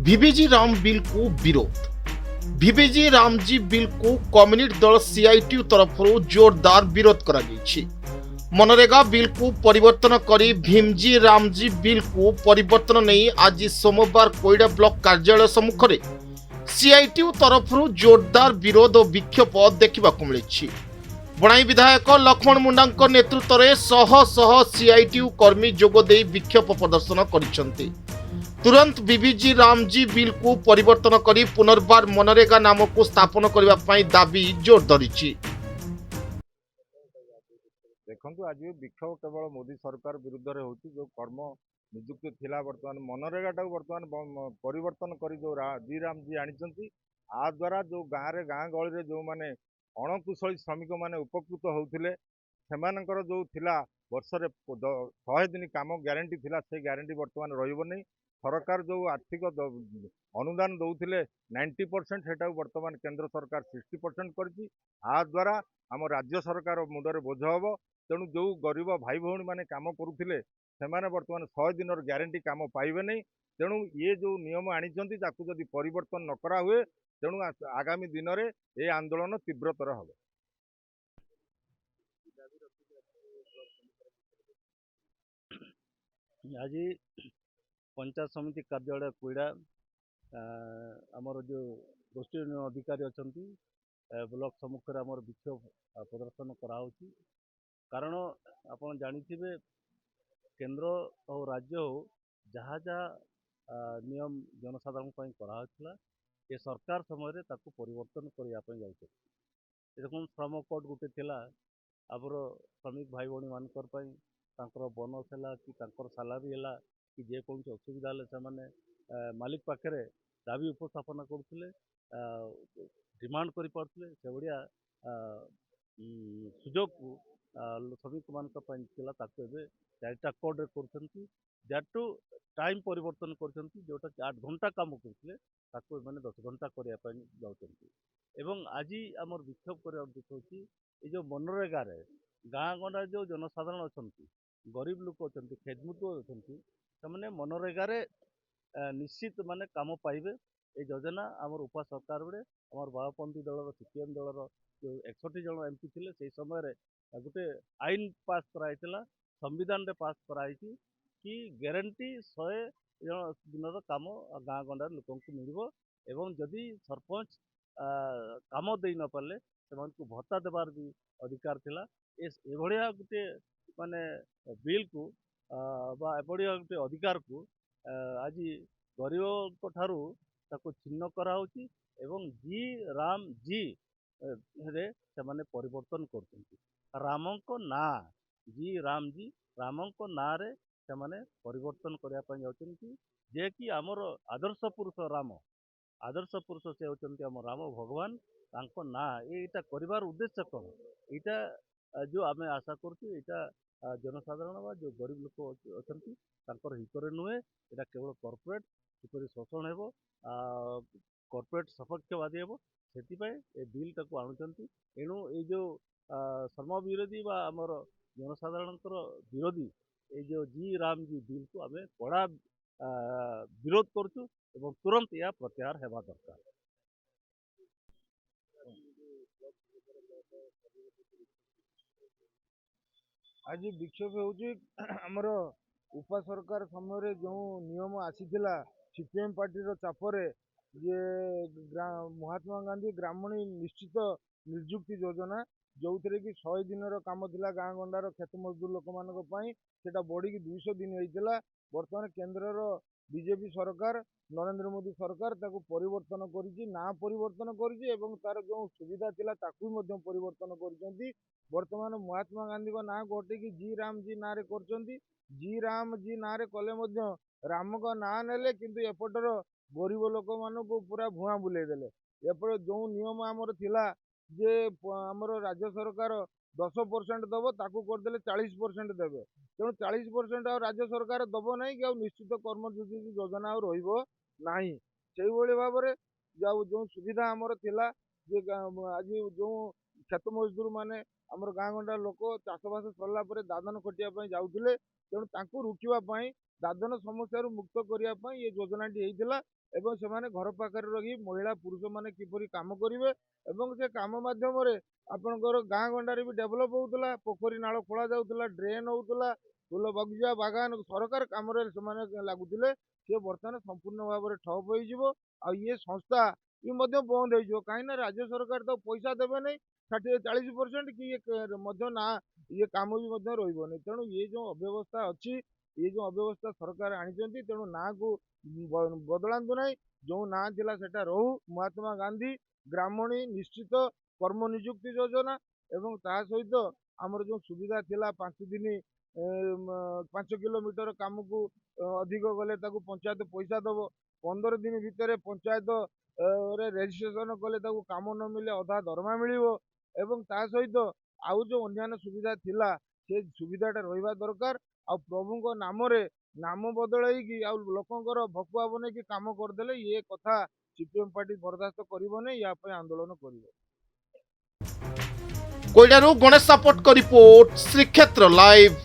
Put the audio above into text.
ভিভিজি রাম বিল को विरोध। ভিভিজি রামজি বিল को কমিউনিট দল সিআইটিউ তরফରୁ জোরদার বিରୋଧ କରାଯାଇଛି। मनरेगा बिल को परिवर्तन कर भीमजी रामजी बिल को परिवर्तन नहीं आज सोमवार कोईडा ब्लॉक कार्यालय सम्मुख में सीआईटी तरफ जोरदार विरोध और विक्षोभ देखा मिली। बणाई विधायक लक्ष्मण मुंडा नेतृत्व में शह शह सीआईटी कर्मी जोगदे विक्षोभ प्रदर्शन कर तुरंत बीबीजी रामजी बिल को परिवर्तन कर पुनर्बार मनरेगा नाम को स्थापन करने दाबी जोर धरी। देखु आज विक्षोभ केवल मोदी सरकार विरुद्ध में होती जो कर्म निजुक्ति थिला बर्तमान मनरेगा टाक बर्तमान परिवर्तन कर जो जी राम जी आनी आ द्वारा जो गाँव में गाँ गहली जो मैंने अणकुशली श्रमिक मैंने उपकृत होते सेमानकर जो थिला वर्ष 100 दिन काम ग्यारंटी थिला से ग्यारंटी बर्तमान रही सरकार जो आर्थिक अनुदान दौले 90% से बर्तमान केंद्र सरकार 60% कर द्वारा आम राज्य सरकार मुंडे बोझ हम तेणु जो गरीब भाई भौणी मैंने काम करुले से बर्तमान 100 दिन ग्यारंटी काम पाइबे नहीं। तेणु ये जो नियम आनी जदि परिवर्तन न करा हुए तेणु आगामी दिन में ये आंदोलन तीव्रतर हम। आज पंचायत समिति कार्यालय कोईडा आमर जो गोष्ठी अधिकारी अच्छा ब्लॉक सम्मुख में आमर विक्षोभ प्रदर्शन कराऊँ कारण आपन जानिथिबे केंद्र और राज्य हो जहाँ जहाँ नियम जनसाधारण कराला ये सरकार समय ताकू परिवर्तन करने जाऊँ देखो श्रम कोड गोटे थिला आबर श्रमिक भाई भौणी मानकर बोनस है कि सालारी है कि जेकोसी असुविधा से मालिक पाखे दाबी उपस्थापन करुले डिमांड कर पारे से भाया सुजोग को श्रमिक माना चारिटा कोड्रे कर टाइम परिवर्तन कर जोटा कि 8 घंटा काम करते 10 घंटा करने जाऊँ आज आमर विक्षोभ कर देखिए ये जो मनरेगा गाँ गंडा जो जनसाधारण अच्छा गरीब लोक अच्छा खेदमुत अच्छा से मनरेगा निश्चित माने काम पाइबे ये योजना आमर उपा सरकार बेड़े आमर बामपंथी दलर सीपीएम दलर जो 61 जन एमपी थे से समय गोटे आईन पास कराइला संविधान रे पास कराई कि ग्यारंटी 100 दिन काम गाँ गंडार लोक मिल एवं जदि सरपंच काम दे न पारे से भत्ता देवार भी अधिकार थिला एभलिया गोटे माने बिल को एभलिया गोटे अधिकार को आज गरीब ठारू ताको छिन्न कराउची एवं जी राम जी रे से माने परिवर्तन कर रामको ना जी राम जी रामको ना रे से माने परिवर्तन करने जाउछन्ती जे कि आमर आदर्श पुरुष राम आदर्श पुरुष से होचन्ती आम राम भगवान तांको ना एटा करिवार उद्देश्य कौन एटा जो आम आशा करूँ जनसाधारण बा जो गरीब लोक अच्छा हितरे नुहे यहाँ केवल कॉर्पोरेट किपर शोषण हो कॉर्पोरेट सपक्षवादी हे से बिल टाक आणुंट एणु ये जो श्रम विरोधी बा आमर जनसाधारण विरोधी ये जो जी राम जी बिल को आम कड़ा विरोध करुँ एवं तुरंत यह प्रत्याहार होगा दरकार। आज विक्षोभ होमर उपा सरकार समय जो नियम आसीला सीपीएम पार्टी चापरे जे महात्मा गांधी ग्रामीण निश्चित निजुक्ति योजना जो थे कि 100 दिन काम थिला गाँ गंडार खेत मजदूर लोक मानी से बढ़ी 200 दिन होता बर्तमान केन्द्र बीजेपी सरकार नरेंद्र मोदी सरकार ताको परिवर्तन करिछि ना परिवर्तन करिछि एवं तार जो सुविधा थिला ताकू मध्य परिवर्तन करिसेंती वर्तमान महात्मा गांधी को ना घटेकी जी राम जी ना करछंती जी राम जी ना कले मध्य राम का ना नेले किंतु एपटर गरीब लोक मानू पूरा भुआ बुले देले एपट जो नियम आमर थिला जे आमर राज्य सरकार 10% दब ताकू करदे 40% देवे तेणु 40% राज्य सरकार दब ना कि निश्चित कर्मसूची योजना रही से भाव में जो सुविधा आमर थिला जे आज जो କ୍ଷେତ ମଜଦୁର ମାନେ ଆମର ଗାଁ ଗଣ୍ଡା ଲୋକ ଚାଷବାସ ସରିଲା ପରେ ଦାଦନ ଖଟିବା ପାଇଁ ଯାଉଥିଲେ। ତେଣୁ ତାଙ୍କୁ ରୋକିବା ପାଇଁ ଦାଦନ ସମସ୍ୟାରୁ ମୁକ୍ତ କରିବା ପାଇଁ ଏ ଯୋଜନାଟି ହେଇଥିଲା ଏବଂ ସେମାନେ ଘର ପାଖରେ ରହି ମହିଳା ପୁରୁଷମାନେ କିପରି କାମ କରିବେ ଏବଂ ସେ କାମ ମାଧ୍ୟମରେ ଆପଣଙ୍କର ଗାଁ ଗଣ୍ଡାରେ ବି ଡେଭଲପ ହେଉଥିଲା, ପୋଖରୀ ନାଳ ଖୋଳା ଯାଉଥିଲା, ଡ୍ରେନ୍ ହେଉଥିଲା, ଫୁଲ ବଗିଚା ବାଗାନ ସରକାର କାମରେ ସେମାନେ ଲାଗୁଥିଲେ। ସେ ବର୍ତ୍ତମାନ ସମ୍ପୂର୍ଣ୍ଣ ଭାବରେ ଠପ ହେଇଯିବ ଆଉ ଇଏ ସଂସ୍ଥା ବି ମଧ୍ୟ ବନ୍ଦ ହେଇଯିବ। କାହିଁକି ନା ରାଜ୍ୟ ସରକାର ତ ପଇସା ଦେବେ ନାହିଁ 40% କି ଇଏ ମଧ୍ୟ ନା ଇଏ କାମ ବି ମଧ୍ୟ ରହିବନି। ତେଣୁ ଇଏ ଯେଉଁ ଅବ୍ୟବସ୍ଥା ଅଛି, ଇଏ ଯେଉଁ ଅବ୍ୟବସ୍ଥା ସରକାର ଆଣିଛନ୍ତି, ତେଣୁ ନାଁକୁ ବଦଳାନ୍ତୁ ନାହିଁ, ଯେଉଁ ନାଁ ଥିଲା ସେଟା ରହୁ। ମହାତ୍ମା ଗାନ୍ଧୀ ଗ୍ରାମଣୀ ନିଶ୍ଚିତ କର୍ମ ନିଯୁକ୍ତି ଯୋଜନା ଏବଂ ତା ସହିତ ଆମର ଯେଉଁ ସୁବିଧା ଥିଲା 5 ଦିନ 5 କିଲୋମିଟର କାମକୁ ଅଧିକ ଗଲେ ତାକୁ ପଞ୍ଚାୟତ ପଇସା ଦେବ, 15 ଦିନ ଭିତରେ ପଞ୍ଚାୟତ ରେ ରେଜିଷ୍ଟ୍ରେସନ କଲେ ତାକୁ କାମ ନ ମିଳେ ଅଧା ଦରମା ମିଳିବ ଏବଂ ତା ସହିତ ଆଉ ଯେଉଁ ଅନ୍ୟାନ୍ୟ ସୁବିଧା ଥିଲା ସେ ସୁବିଧାଟା ରହିବା ଦରକାର। ଆଉ ପ୍ରଭୁଙ୍କ ନାମରେ ନାମ ବଦଳେଇକି ଆଉ ଲୋକଙ୍କର ଭକୁଆ ବନେଇକି କାମ କରିଦେଲେ ଇଏ କଥା ସିପିଏମ୍ ପାର୍ଟି ବରଦାସ୍ତ କରିବନି, ୟା ପାଇଁ ଆନ୍ଦୋଳନ କରିବ। କୋଇଡାରୁ ଗଣେଶ ସାପଟଙ୍କ ରିପୋର୍ଟ, ଶ୍ରୀକ୍ଷେତ୍ର ଲାଇଭ୍।